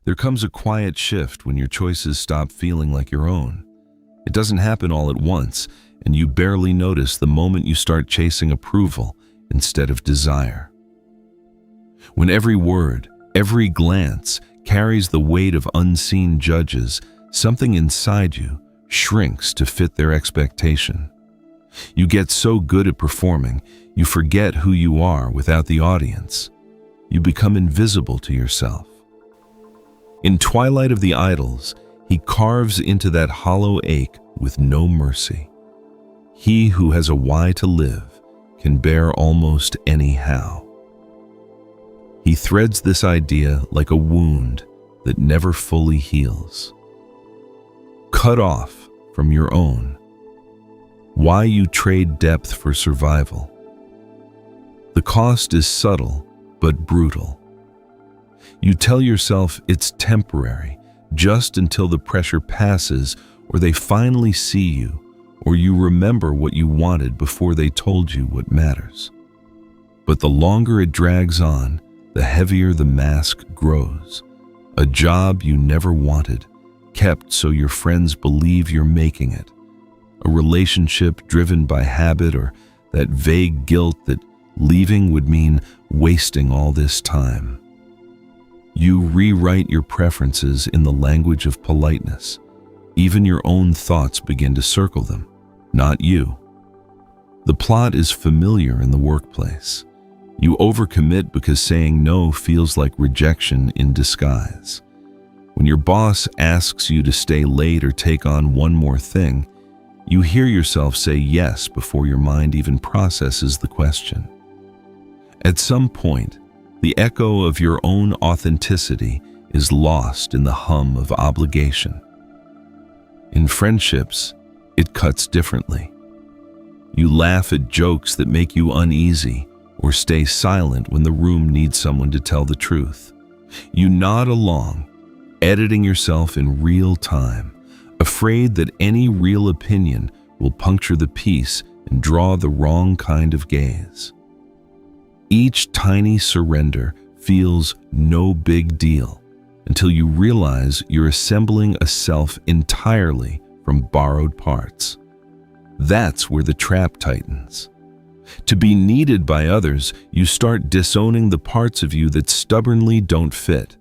There comes a quiet shift when your choices stop feeling like your own. It doesn't happen all at once, and you barely notice the moment you start chasing approval instead of desire. When every word, every glance carries the weight of unseen judges, something inside you shrinks to fit their expectation. You get so good at performing, you forget who you are without the audience. You become invisible to yourself. In Twilight of the Idols, he carves into that hollow ache with no mercy. He who has a why to live can bear almost any how. He threads this idea like a wound that never fully heals. Cut off from your own. Why you trade depth for survival. The cost is subtle but brutal. You tell yourself it's temporary, just until the pressure passes or they finally see you, or you remember what you wanted before they told you what matters. But the longer it drags on, the heavier the mask grows. A job you never wanted, kept so your friends believe you're making it. A relationship driven by habit, or that vague guilt that leaving would mean wasting all this time. You rewrite your preferences in the language of politeness. Even your own thoughts begin to circle them, not you. The plot is familiar in the workplace. You overcommit because saying no feels like rejection in disguise. When your boss asks you to stay late or take on one more thing, you hear yourself say yes before your mind even processes the question. At some point, the echo of your own authenticity is lost in the hum of obligation. In friendships, it cuts differently. You laugh at jokes that make you uneasy, or stay silent when the room needs someone to tell the truth. You nod along, editing yourself in real time, afraid that any real opinion will puncture the peace and draw the wrong kind of gaze. Each tiny surrender feels no big deal until you realize you're assembling a self entirely from borrowed parts. That's where the trap tightens. To be needed by others, you start disowning the parts of you that stubbornly don't fit.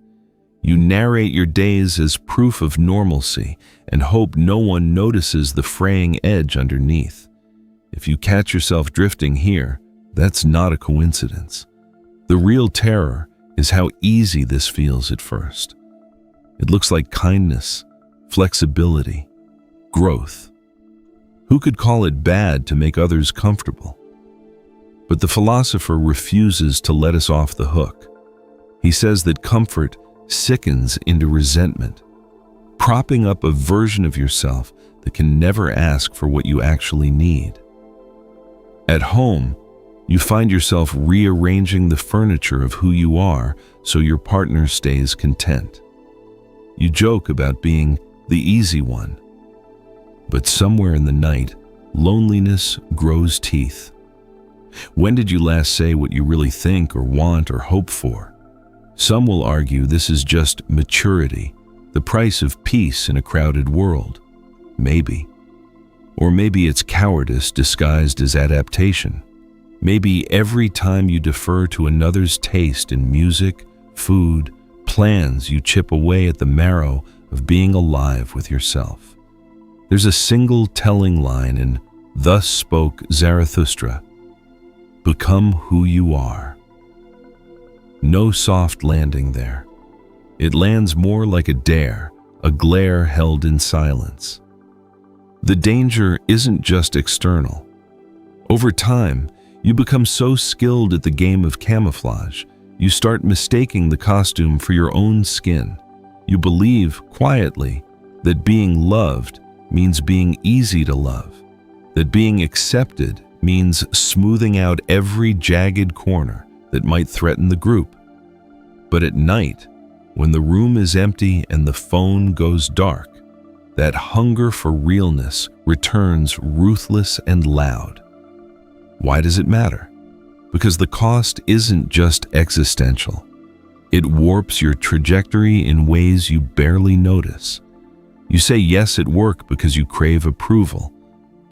You narrate your days as proof of normalcy and hope no one notices the fraying edge underneath. If you catch yourself drifting here, that's not a coincidence. The real terror is how easy this feels at first. It looks like kindness, flexibility, growth. Who could call it bad to make others comfortable? But the philosopher refuses to let us off the hook. He says that comfort sickens into resentment, propping up a version of yourself that can never ask for what you actually need. At home, you find yourself rearranging the furniture of who you are so your partner stays content. You joke about being the easy one, but somewhere in the night, loneliness grows teeth. When did you last say what you really think or want or hope for? Some will argue this is just maturity, the price of peace in a crowded world. Maybe. Or maybe it's cowardice disguised as adaptation. Maybe every time you defer to another's taste in music, food, plans, you chip away at the marrow of being alive with yourself. There's a single telling line in Thus Spoke Zarathustra: become who you are. No soft landing there. It lands more like a dare, a glare held in silence. The danger isn't just external. Over time, you become so skilled at the game of camouflage, you start mistaking the costume for your own skin. You believe, quietly, that being loved means being easy to love, that being accepted means smoothing out every jagged corner that might threaten the group. But at night, when the room is empty and the phone goes dark, that hunger for realness returns ruthless and loud. Why does it matter? Because the cost isn't just existential. It warps your trajectory in ways you barely notice. You say yes at work because you crave approval,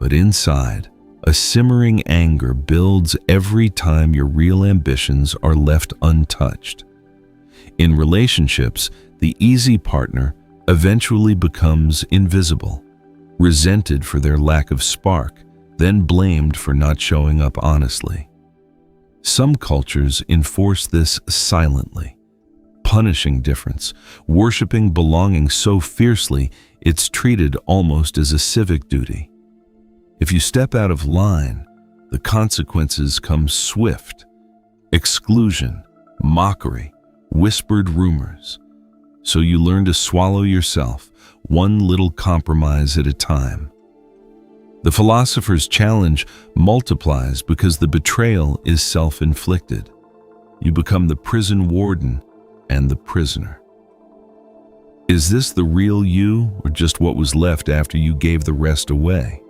but inside, a simmering anger builds every time your real ambitions are left untouched. In relationships, the easy partner eventually becomes invisible, resented for their lack of spark, then blamed for not showing up honestly. Some cultures enforce this silently, punishing difference, worshiping belonging so fiercely it's treated almost as a civic duty. If you step out of line, the consequences come swift: exclusion, mockery, whispered rumors. So you learn to swallow yourself, one little compromise at a time. The philosopher's challenge multiplies because the betrayal is self-inflicted. You become the prison warden and the prisoner. Is this the real you, or just what was left after you gave the rest away?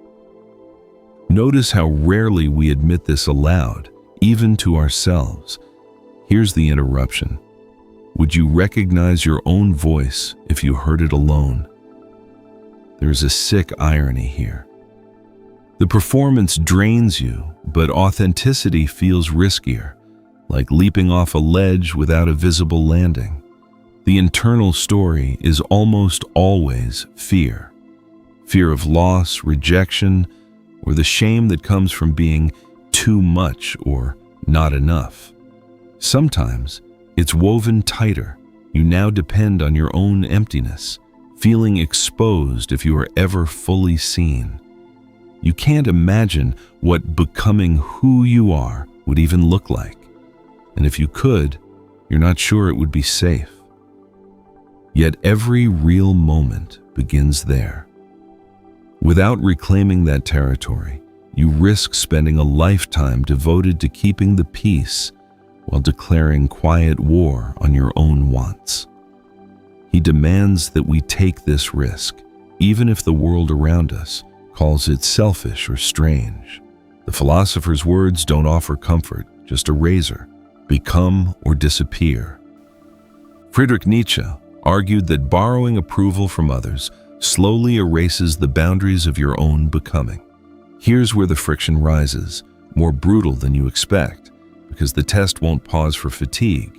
Notice how rarely we admit this aloud, even to ourselves. Here's the interruption. Would you recognize your own voice if you heard it alone? There's a sick irony here. The performance drains you, but authenticity feels riskier, like leaping off a ledge without a visible landing. The internal story is almost always fear. Fear of loss, rejection, or the shame that comes from being too much or not enough. Sometimes it's woven tighter. You now depend on your own emptiness, feeling exposed if you are ever fully seen. You can't imagine what becoming who you are would even look like. And if you could, you're not sure it would be safe. Yet every real moment begins there. Without reclaiming that territory, you risk spending a lifetime devoted to keeping the peace while declaring quiet war on your own wants. He demands that we take this risk, even if the world around us calls it selfish or strange. The philosopher's words don't offer comfort, just a razor: become or disappear. Friedrich Nietzsche argued that borrowing approval from others slowly erases the boundaries of your own becoming. Here's where the friction rises, more brutal than you expect, because the test won't pause for fatigue.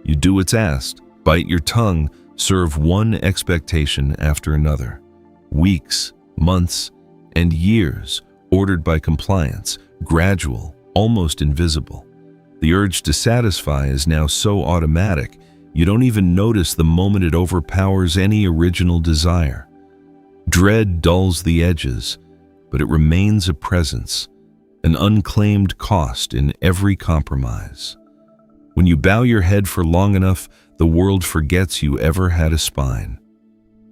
You do what's asked, bite your tongue, serve one expectation after another. Weeks, months, and years ordered by compliance, gradual, almost invisible. The urge to satisfy is now so automatic, you don't even notice the moment it overpowers any original desire. Dread dulls the edges, but it remains a presence, an unclaimed cost in every compromise. When you bow your head for long enough, the world forgets you ever had a spine.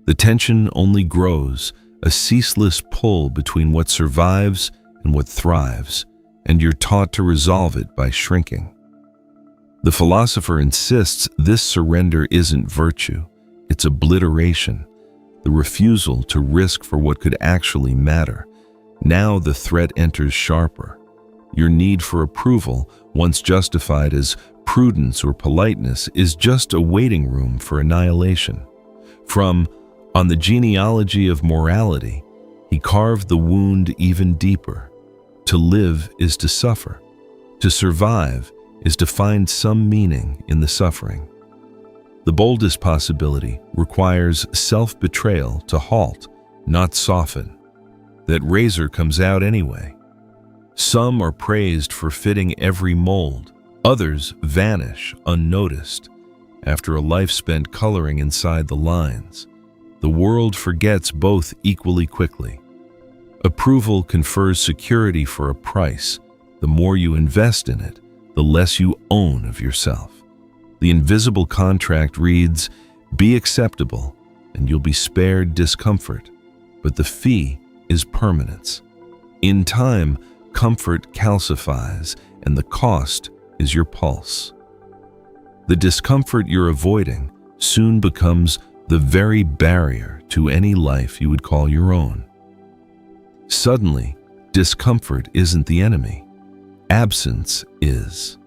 The tension only grows, a ceaseless pull between what survives and what thrives, and you're taught to resolve it by shrinking. The philosopher insists this surrender isn't virtue, it's obliteration, the refusal to risk for what could actually matter. Now the threat enters sharper. Your need for approval, once justified as prudence or politeness, is just a waiting room for annihilation. From On the Genealogy of Morality, he carved the wound even deeper. To live is to suffer. To survive is to find some meaning in the suffering. The boldest possibility requires self-betrayal to halt, not soften. That razor comes out anyway. Some are praised for fitting every mold. Others vanish unnoticed after a life spent coloring inside the lines. The world forgets both equally quickly. Approval confers security for a price. The more you invest in it, the less you own of yourself. The invisible contract reads, "Be acceptable, and you'll be spared discomfort." But the fee is permanence. In time, comfort calcifies, and the cost is your pulse. The discomfort you're avoiding soon becomes the very barrier to any life you would call your own. Suddenly, discomfort isn't the enemy. Absence is.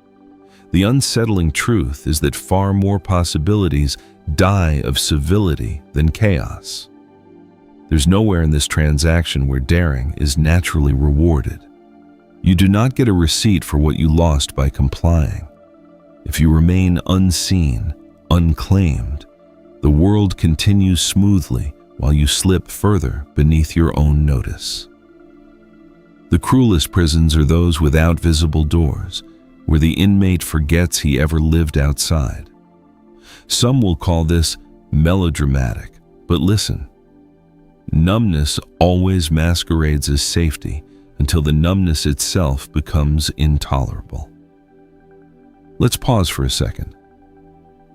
The unsettling truth is that far more possibilities die of civility than chaos. There's nowhere in this transaction where daring is naturally rewarded. You do not get a receipt for what you lost by complying. If you remain unseen, unclaimed, the world continues smoothly while you slip further beneath your own notice. The cruelest prisons are those without visible doors, where the inmate forgets he ever lived outside. Some will call this melodramatic, but listen. Numbness always masquerades as safety until the numbness itself becomes intolerable. Let's pause for a second.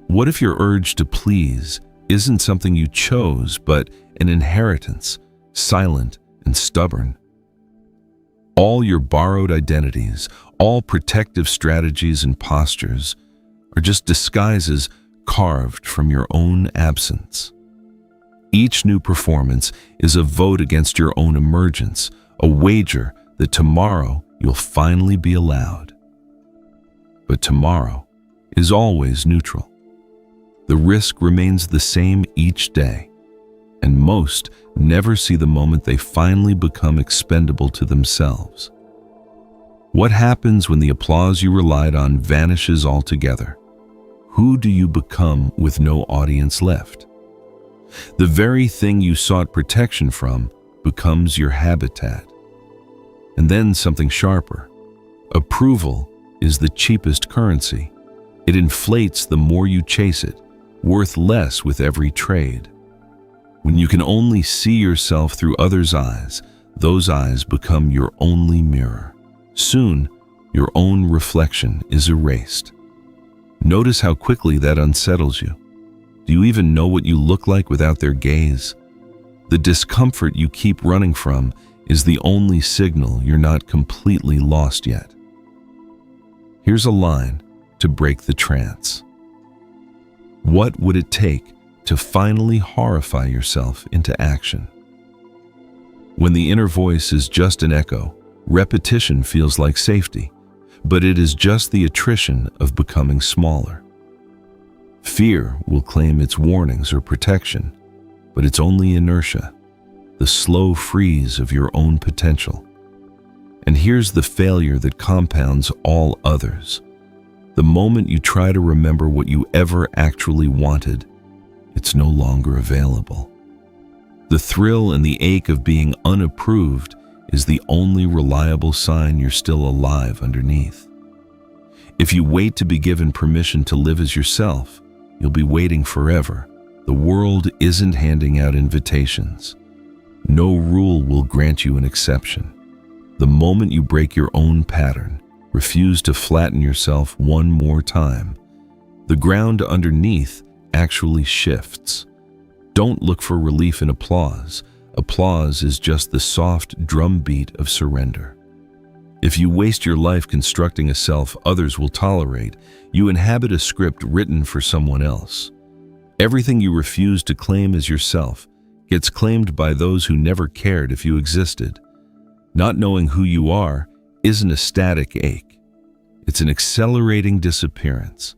What if your urge to please isn't something you chose, but an inheritance, silent and stubborn? All your borrowed identities, all protective strategies and postures are just disguises carved from your own absence. Each new performance is a vote against your own emergence, a wager that tomorrow you'll finally be allowed. But tomorrow is always neutral. The risk remains the same each day, and most never see the moment they finally become expendable to themselves. What happens when the applause you relied on vanishes altogether? Who do you become with no audience left? The very thing you sought protection from becomes your habitat. And then something sharper. Approval is the cheapest currency. It inflates the more you chase it, worth less with every trade. When you can only see yourself through others' eyes, those eyes become your only mirror. Soon, your own reflection is erased. Notice how quickly that unsettles you. Do you even know what you look like without their gaze? The discomfort you keep running from is the only signal you're not completely lost yet. Here's a line to break the trance. What would it take to finally horrify yourself into action? When the inner voice is just an echo, repetition feels like safety, but it is just the attrition of becoming smaller. Fear will claim its warnings or protection, but it's only inertia, the slow freeze of your own potential. And here's the failure that compounds all others. The moment you try to remember what you ever actually wanted, it's no longer available. The thrill and the ache of being unapproved is the only reliable sign you're still alive underneath. If you wait to be given permission to live as yourself, you'll be waiting forever. The world isn't handing out invitations. No rule will grant you an exception. The moment you break your own pattern, refuse to flatten yourself one more time, the ground underneath actually shifts. Don't look for relief in applause. Applause is just the soft drumbeat of surrender. If you waste your life constructing a self others will tolerate, you inhabit a script written for someone else. Everything you refuse to claim as yourself gets claimed by those who never cared if you existed. Not knowing who you are isn't a static ache. It's an accelerating disappearance.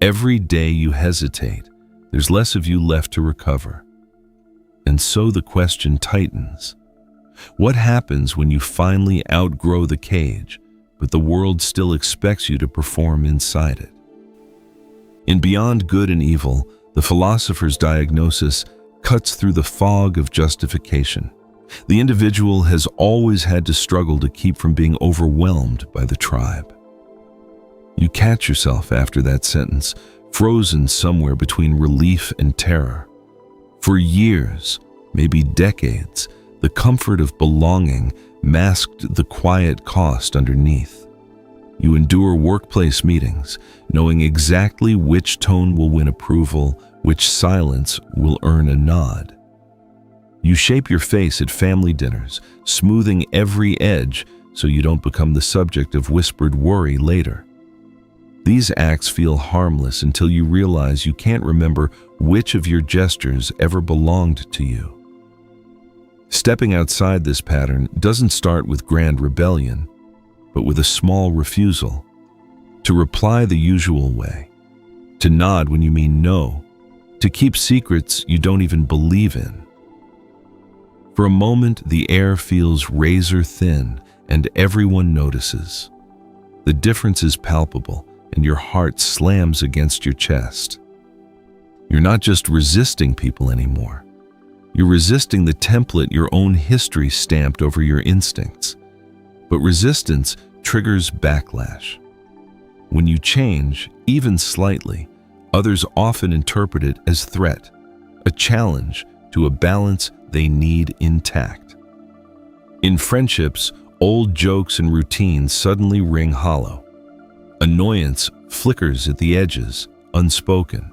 Every day you hesitate, there's less of you left to recover. And so the question tightens. What happens when you finally outgrow the cage, but the world still expects you to perform inside it? In Beyond Good and Evil, the philosopher's diagnosis cuts through the fog of justification. The individual has always had to struggle to keep from being overwhelmed by the tribe. You catch yourself after that sentence, frozen somewhere between relief and terror. For years, maybe decades, the comfort of belonging masked the quiet cost underneath. You endure workplace meetings, knowing exactly which tone will win approval, which silence will earn a nod. You shape your face at family dinners, smoothing every edge so you don't become the subject of whispered worry later. These acts feel harmless until you realize you can't remember which of your gestures ever belonged to you. Stepping outside this pattern doesn't start with grand rebellion, but with a small refusal. to reply the usual way, to nod when you mean no, to keep secrets you don't even believe in. For a moment, the air feels razor thin and everyone notices. The difference is palpable and your heart slams against your chest. You're not just resisting people anymore. You're resisting the template your own history stamped over your instincts. But resistance triggers backlash. When you change, even slightly, others often interpret it as threat, a challenge to a balance they need intact. In friendships, old jokes and routines suddenly ring hollow. Annoyance flickers at the edges, unspoken.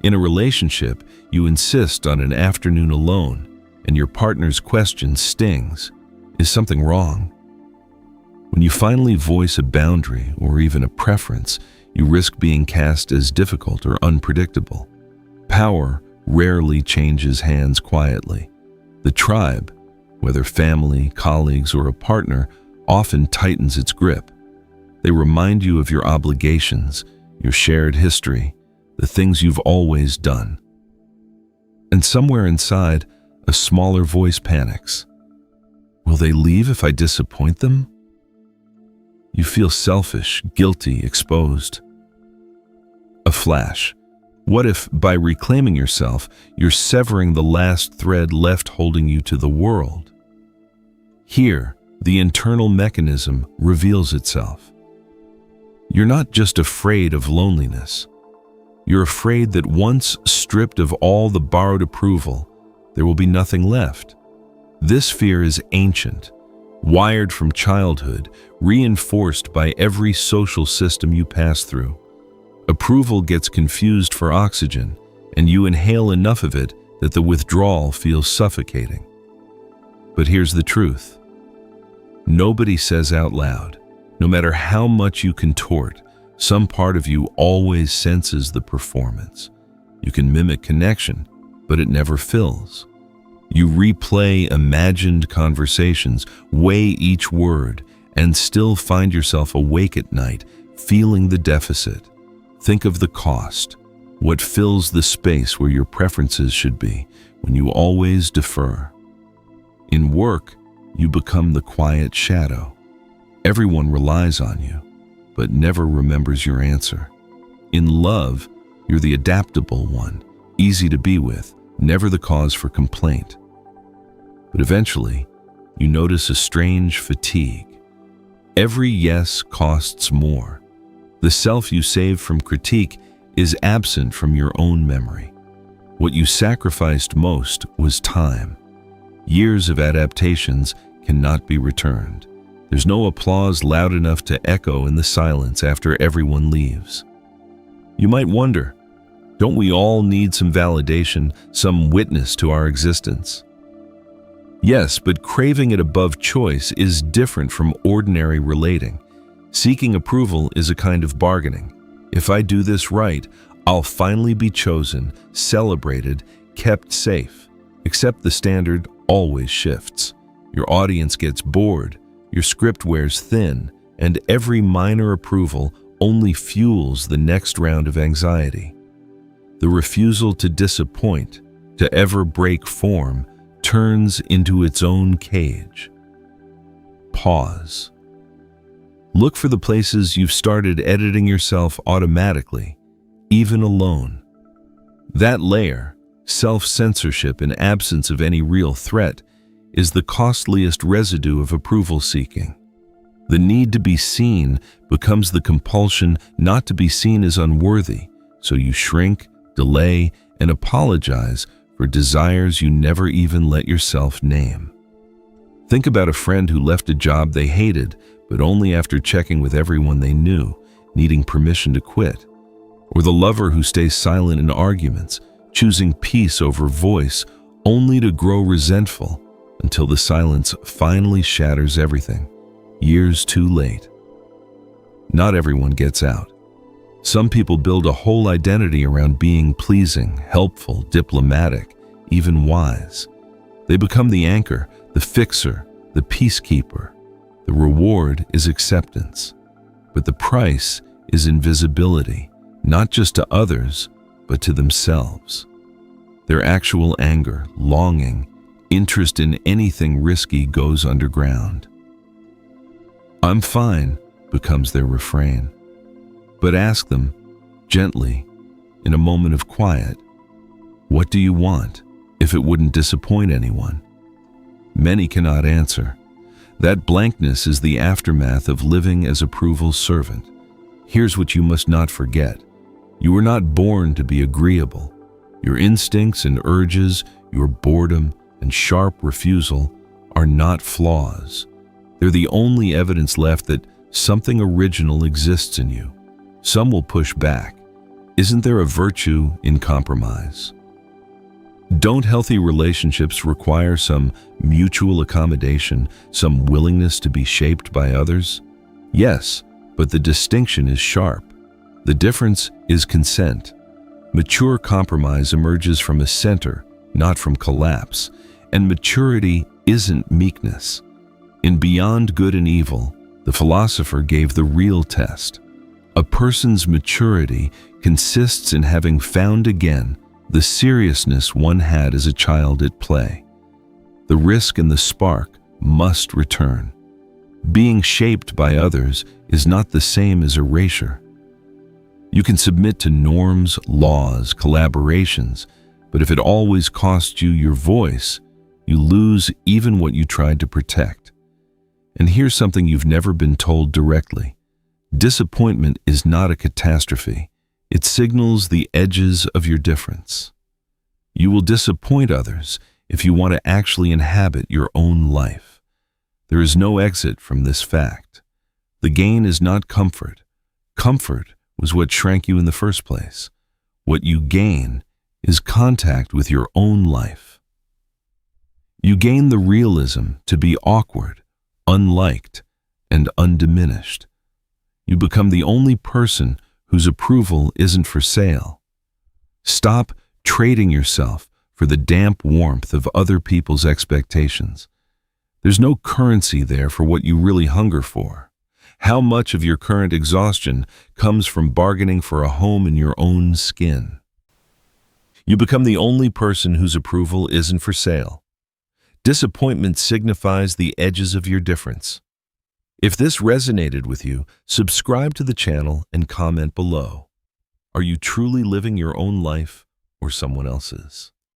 In a relationship, you insist on an afternoon alone, and your partner's question stings. Is something wrong? When you finally voice a boundary or even a preference, you risk being cast as difficult or unpredictable. Power rarely changes hands quietly. The tribe, whether family, colleagues, or a partner, often tightens its grip. They remind you of your obligations, your shared history, the things you've always done. And somewhere inside, a smaller voice panics. Will they leave if I disappoint them? You feel selfish, guilty, exposed. A flash. What if, by reclaiming yourself, you're severing the last thread left holding you to the world? Here, the internal mechanism reveals itself. You're not just afraid of loneliness. You're afraid that once stripped of all the borrowed approval, there will be nothing left. This fear is ancient, wired from childhood, reinforced by every social system you pass through. Approval gets confused for oxygen, and you inhale enough of it that the withdrawal feels suffocating. But here's the truth. Nobody says out loud, no matter how much you contort, some part of you always senses the performance. You can mimic connection, but it never fills. You replay imagined conversations, weigh each word, and still find yourself awake at night, feeling the deficit. Think of the cost. What fills the space where your preferences should be when you always defer? In work, you become the quiet shadow. Everyone relies on you, but never remembers your answer. In love, you're the adaptable one, easy to be with, never the cause for complaint. But eventually, you notice a strange fatigue. Every yes costs more. The self you saved from critique is absent from your own memory. What you sacrificed most was time. Years of adaptations cannot be returned. There's no applause loud enough to echo in the silence after everyone leaves. You might wonder, don't we all need some validation, some witness to our existence? Yes, but craving it above choice is different from ordinary relating. Seeking approval is a kind of bargaining. If I do this right, I'll finally be chosen, celebrated, kept safe. Except the standard always shifts. Your audience gets bored, your script wears thin, and every minor approval only fuels the next round of anxiety. The refusal to disappoint, to ever break form, turns into its own cage. Pause. Look for the places you've started editing yourself automatically, even alone. That layer, self-censorship in absence of any real threat, is the costliest residue of approval seeking. The need to be seen becomes the compulsion not to be seen as unworthy, so you shrink, delay, and apologize for desires you never even let yourself name. Think about a friend who left a job they hated, but only after checking with everyone they knew, needing permission to quit. Or the lover who stays silent in arguments, choosing peace over voice, only to grow resentful until the silence finally shatters everything, years too late. Not everyone gets out. Some people build a whole identity around being pleasing, helpful, diplomatic, even wise. They become the anchor, the fixer, the peacekeeper. The reward is acceptance. but the price is invisibility, not just to others, but to themselves. Their actual anger, longing, interest in anything risky goes underground. "I'm fine" becomes their refrain. But ask them, gently, in a moment of quiet, "What do you want?" if it wouldn't disappoint anyone. Many cannot answer. That blankness is the aftermath of living as approval's servant. Here's what you must not forget. You were not born to be agreeable. Your instincts and urges, your boredom and sharp refusal are not flaws. They're the only evidence left that something original exists in you. Some will push back. Isn't there a virtue in compromise? Don't healthy relationships require some mutual accommodation, some willingness to be shaped by others? Yes, but the distinction is sharp. The difference is consent. Mature compromise emerges from a center, not from collapse, and maturity isn't meekness. In Beyond Good and Evil, the philosopher gave the real test. A person's maturity consists in having found again the seriousness one had as a child at play. The risk and the spark must return. Being shaped by others is not the same as erasure. You can submit to norms, laws, collaborations, but if it always costs you your voice, you lose even what you tried to protect. And here's something you've never been told directly. Disappointment is not a catastrophe. It signals the edges of your difference. You will disappoint others if you want to actually inhabit your own life. There is no exit from this fact. The gain is not comfort. Comfort was what shrank you in the first place. What you gain is contact with your own life. You gain the realism to be awkward, unliked, and undiminished. You become the only person whose approval isn't for sale. Stop trading yourself for the damp warmth of other people's expectations. There's no currency there for what you really hunger for. How much of your current exhaustion comes from bargaining for a home in your own skin? You become the only person whose approval isn't for sale. Disappointment signifies the edges of your difference. If this resonated with you, subscribe to the channel and comment below. Are you truly living your own life or someone else's?